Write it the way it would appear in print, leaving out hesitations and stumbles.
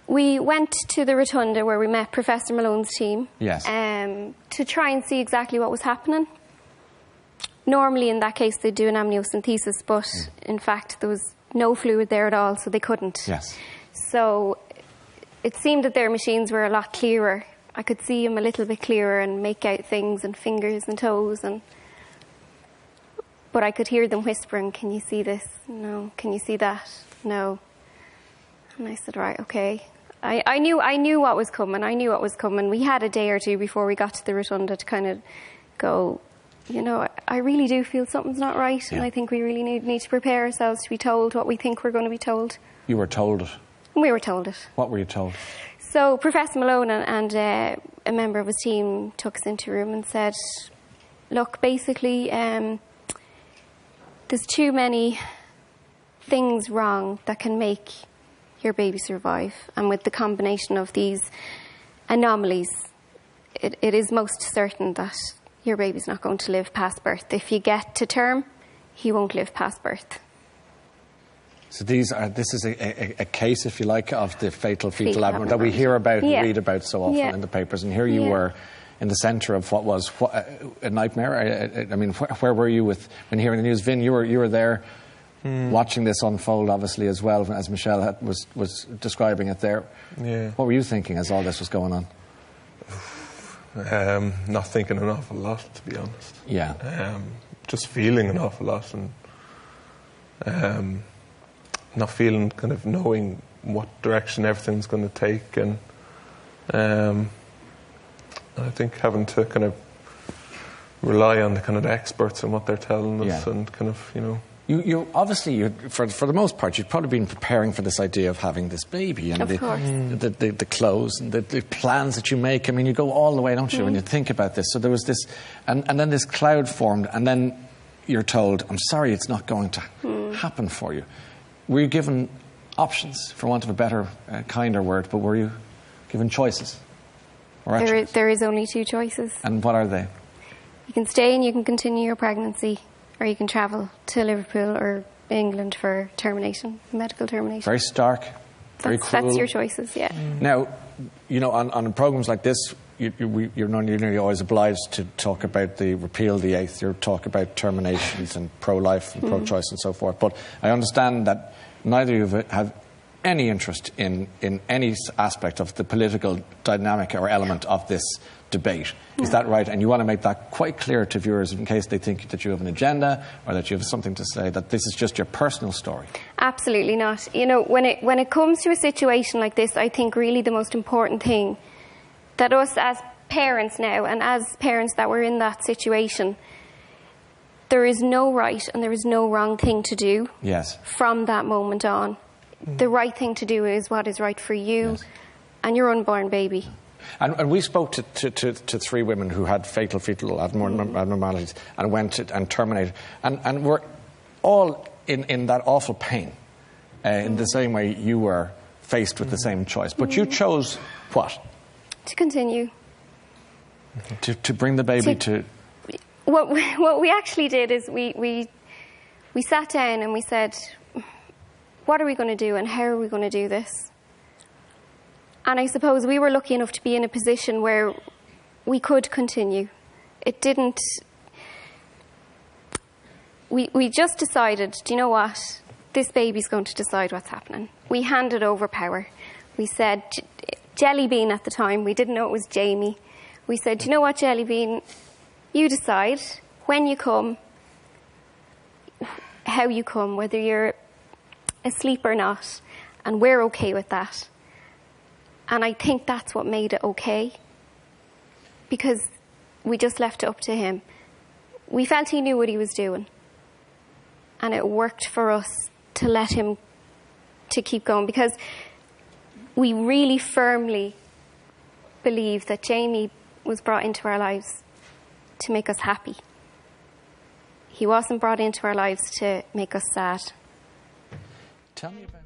We went to the rotunda where we met Professor Malone's team. Yes. To try and see exactly what was happening. Normally, in that case, they'd do an amniocentesis, but in fact, there was no fluid there at all, so they couldn't. Yes. So it seemed that their machines were a lot clearer. I could see them a little bit clearer and make out things and fingers and toes, but I could hear them whispering, "Can you see this? No. Can you see that? No." And I said, "Right, okay." I knew what was coming. I knew what was coming. We had a day or two before we got to the rotunda to kind of go, I really do feel something's not right, and I think we really need to prepare ourselves to be told what we think we're going to be told. You were told it? We were told it. What were you told? So Professor Malone and a member of his team took us into a room and said, "Look, basically, there's too many things wrong that can make your baby survive. And with the combination of these anomalies, it is most certain that your baby's not going to live past birth. If you get to term, he won't live past birth." So this is a case, if you like, of the fatal fetal abnormality that we hear about and read about so often in the papers. And here you were in the centre of what was a nightmare. I mean, where were you when hearing the news? Vin, you were there watching this unfold, obviously, as well, as Michelle was describing it there. Yeah. What were you thinking as all this was going on? Not thinking an awful lot, to be honest. Yeah. Just feeling an awful lot, and not feeling, kind of knowing what direction everything's going to take, and I think having to kind of rely on the kind of the experts and what they're telling us, and kind of, You obviously, for the most part, you'd probably been preparing for this idea of having this baby, and the clothes and the plans that you make. I mean, you go all the way, don't you, when you think about this. So there was this, and then this cloud formed, and then you're told, "I'm sorry, it's not going to happen for you." Were you given options, for want of a better, kinder word, but were you given choices? There is only two choices. And what are they? You can stay and you can continue your pregnancy, or you can travel to Liverpool or England for termination, medical termination. Very stark, very cruel. That's your choices, yeah. Now, on programmes like this, you're nearly always obliged to talk about the repeal of the eighth. You talk about terminations and pro-life and pro-choice and so forth. But I understand that neither of you have any interest in any aspect of the political dynamic or element of this debate. Is that right? And you want to make that quite clear to viewers in case they think that you have an agenda or that you have something to say, that this is just your personal story. Absolutely not. When it comes to a situation like this, I think really the most important thing that us as parents now, and as parents that were in that situation, there is no right and there is no wrong thing to do. Yes. From that moment on. The right thing to do is what is right for you and your unborn baby. And we spoke to three women who had fatal fetal abnormalities and went and terminated. And were all in that awful pain, in the same way you were faced with the same choice. But you chose what? To continue. To bring the baby to... What we actually did is we sat down and we said, what are we going to do and how are we going to do this? And I suppose we were lucky enough to be in a position where we could continue. It didn't... We just decided, do you know what? This baby's going to decide what's happening. We handed over power. We said, Jelly Bean at the time, we didn't know it was Jamie. We said, do you know what, Jelly Bean? You decide when you come, how you come, whether you're asleep or not, and we're okay with that. And I think that's what made it okay, because we just left it up to him. We felt he knew what he was doing, and it worked for us to let him to keep going, because we really firmly believe that Jamie was brought into our lives to make us happy. He wasn't brought into our lives to make us sad. Tell me about